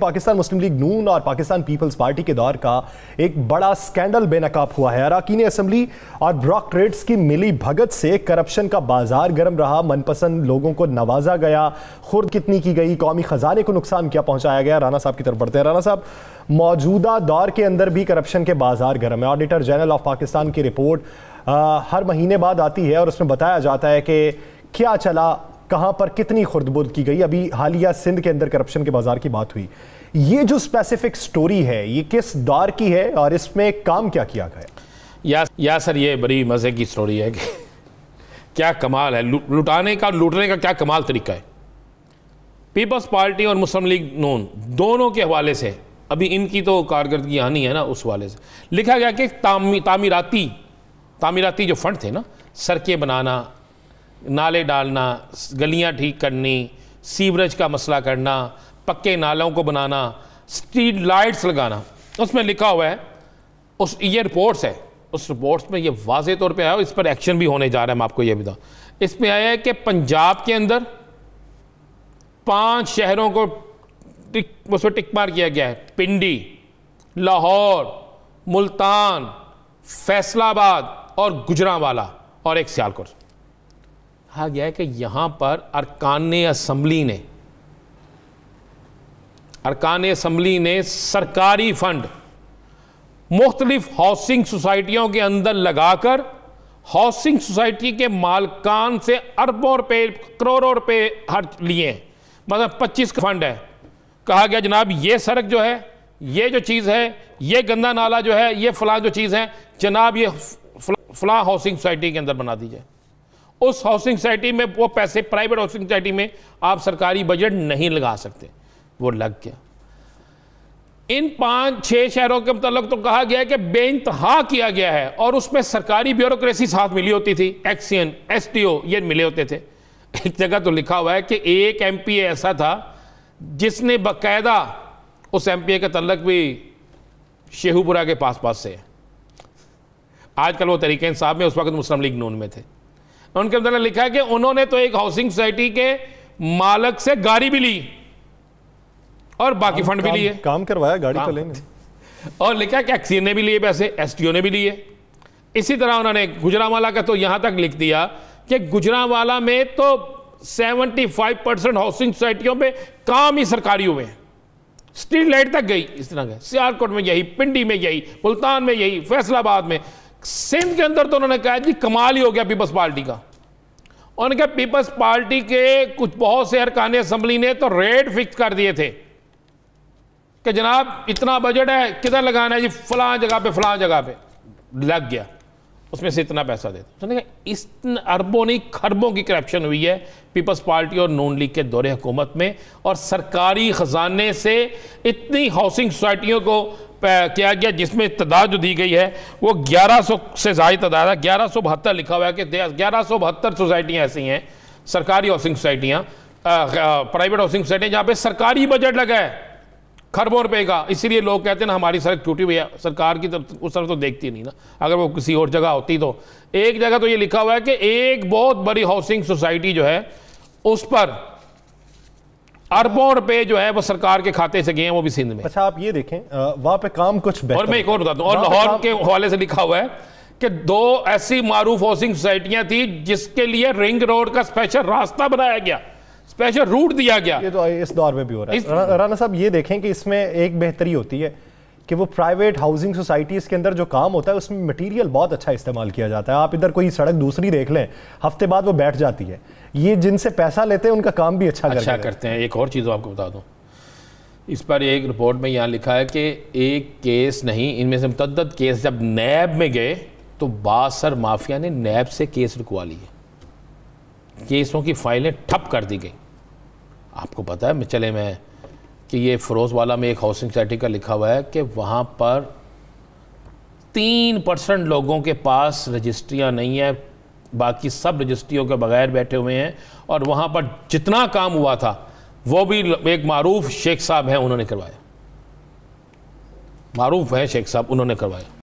पाकिस्तान मुस्लिम league नून और Pakistan peoples party के दौर का एक बड़ा स्कैंडल बेनकाब हुआ है। अरकान असेंबली और ब्यूरोक्रेट्स की मिली भगत से करप्शन का बाजार गर्म रहा, मनपसंद लोगों को नवाजा गया, खुर्द कितनी की गई, कौमी खजाने को नुकसान क्या पहुंचाया गया। राना साहब की तरफ बढ़ते हैं। राना साहब, मौजूदा दौर के अंदर भी करप्शन के बाजार गर्म है। ऑडिटर जनरल ऑफ पाकिस्तान की रिपोर्ट हर महीने बाद आती है और उसमें बताया जाता है कि क्या चला, कहां पर कितनी खुर्द-बुर्द की गई। अभी हालिया सिंध के अंदर करप्शन के बाजार की बात हुई। ये जो स्पेसिफिक स्टोरी है ये किस दौर की है और इसमें काम क्या किया गया? या सर, ये बड़ी मजे की स्टोरी है कि क्या कमाल है, लूटने का क्या कमाल तरीका है। पीपल्स पार्टी और मुस्लिम लीग नून दोनों के हवाले से अभी इनकी तो कारकर्दगी आनी है ना, उस हवाले से लिखा गया कि तामीराती जो फंड थे ना, सड़कें बनाना, नाले डालना, गलियां ठीक करनी, सीवरेज का मसला करना, पक्के नालों को बनाना, स्ट्रीट लाइट्स लगाना, उसमें लिखा हुआ है। ये रिपोर्ट्स है, उस रिपोर्ट्स में ये वाज़ेह तौर पे आया, इस पर एक्शन भी होने जा रहा है। मैं आपको ये बताऊँ, इसमें आया है कि पंजाब के अंदर 5 शहरों को उस पर टिक मार किया गया है। पिंडी, लाहौर, मुल्तान, फैसलाबाद और गुजरांवाला और एक सियालकोट। कहा गया है कि यहां पर अरकान असम्बली ने सरकारी फंड मुख्तलिफ हाउसिंग सोसाइटियों के अंदर लगाकर हाउसिंग सोसाइटी के मालकान से अरबों रुपए, करोड़ों रुपए हर लिए हैं। मतलब 25 का फंड है। कहा गया जनाब ये सड़क जो है, ये जो चीज़ है, ये गंदा नाला जो है, ये फलां जो चीज़ है जनाब, ये फलां हाउसिंग सोसाइटी के अंदर बना दीजिए। उस हाउसिंग सोसाइटी में वो पैसे, प्राइवेट हाउसिंग सोसाइटी में आप सरकारी बजट नहीं लगा सकते। वो लग गया। इन 5-6 शहरों के मतलब तो कहा गया है कि बेइंतहा किया गया है और उसमें सरकारी ब्यूरोक्रेसी साथ मिली होती थी। एक्सियन, एसटीओ ये मिले होते थे। एक जगह तो लिखा हुआ है कि एक एमपी ऐसा था जिसने बाकायदा, उस एमपी का तल्लक भी शेहूपुरा के पास से है। आजकल वो तरीके इंसाफ में, उस वक्त मुस्लिम लीग नून में थे। उनके अंदर लिखा है कि उन्होंने तो एक हाउसिंग सोसाइटी के मालिक से गाड़ी भी ली और बाकी फंड भी लिए, काम करवाया, गाड़ी तो लेंगे। और लिखा है कि एक्सीएन ने भी लिए पैसे, एसटीओ ने भी लिए। इसी तरह उन्होंने गुजरांवाला का तो यहां तक लिख दिया कि गुजरांवाला में तो 75% हाउसिंग सोसाइटियों पे काम ही सरकारी हुए हैं। स्ट्रीट लाइट तक गई। इस तरह का सियालकोट में यही, पिंडी में यही, मुल्तान में यही, फैसलाबाद में, सिंध के अंदर तो उन्होंने कहा जी कमाल ही हो गया पीपल्स पार्टी का। उन्होंने कहा पीपल्स पार्टी के कुछ बहुत से अरकान असेंबली ने तो रेट फिक्स कर दिए थे कि जनाब इतना बजट है, किधर लगाना है जी, फलां जगह पे लग गया, उसमें से इतना पैसा दे दो। इस अरबों नहीं खरबों की करप्शन हुई है पीपल्स पार्टी और नून लीग के दौरे हुकूमत में। और सरकारी खजाने से इतनी हाउसिंग सोसाइटियों को किया गया जिसमें तादाद जो दी गई है वो 1100 से ज़ायद तादाद है। 1172 लिखा हुआ है कि 1172 सोसाइटियाँ ऐसी हैं, सरकारी हाउसिंग सोसाइटियाँ, प्राइवेट हाउसिंग सोसाइटियाँ, जहाँ पे सरकारी बजट लगा है खरबों रुपए का। इसीलिए लोग कहते हैं ना हमारी सड़क टूटी हुई है, सरकार की तरफ उस तरफ तो देखती नहीं ना। अगर वो किसी और जगह होती तो। एक जगह तो ये लिखा हुआ है कि एक बहुत बड़ी हाउसिंग सोसाइटी जो है उस पर अरबों रुपए जो है वो सरकार के खाते से गए हैं, वो भी सिंध में। अच्छा, आप ये देखें वहां पे काम कुछ बेहतर। और मैं एक और बताता हूँ, और लाहौर के हवाले से लिखा हुआ है कि 2 ऐसी मारूफ हाउसिंग सोसाइटियां थी जिसके लिए रिंग रोड का स्पेशल रास्ता बनाया गया, स्पेशल रूट दिया गया। ये तो इस दौर में भी हो रहा है। राना साहब, ये देखें कि इसमें एक बेहतरी होती है कि वो प्राइवेट हाउसिंग सोसाइटीज़ के अंदर जो काम होता है उसमें मटेरियल बहुत अच्छा इस्तेमाल किया जाता है। आप इधर कोई सड़क दूसरी देख लें, हफ्ते बाद वो बैठ जाती है। ये जिनसे पैसा लेते हैं उनका काम भी अच्छा करते हैं। एक और चीज़ आपको बता दूं, इस पर एक रिपोर्ट में यहाँ लिखा है कि एक केस नहीं, इनमें से मुतअद्दिद केस जब नैब में गए तो बासर माफिया ने नैब से केस रुकवा लिए, केसों की फाइलें ठप कर दी गई। आपको पता है मैं कि ये फिरोजवाला में एक हाउसिंग सोसाइटी का लिखा हुआ है कि वहाँ पर 3% लोगों के पास रजिस्ट्रियाँ नहीं है, बाकी सब रजिस्ट्रियों के बगैर बैठे हुए हैं। और वहाँ पर जितना काम हुआ था वो भी एक मारूफ शेख साहब हैं, उन्होंने करवाया, मारूफ है शेख साहब, उन्होंने करवाया।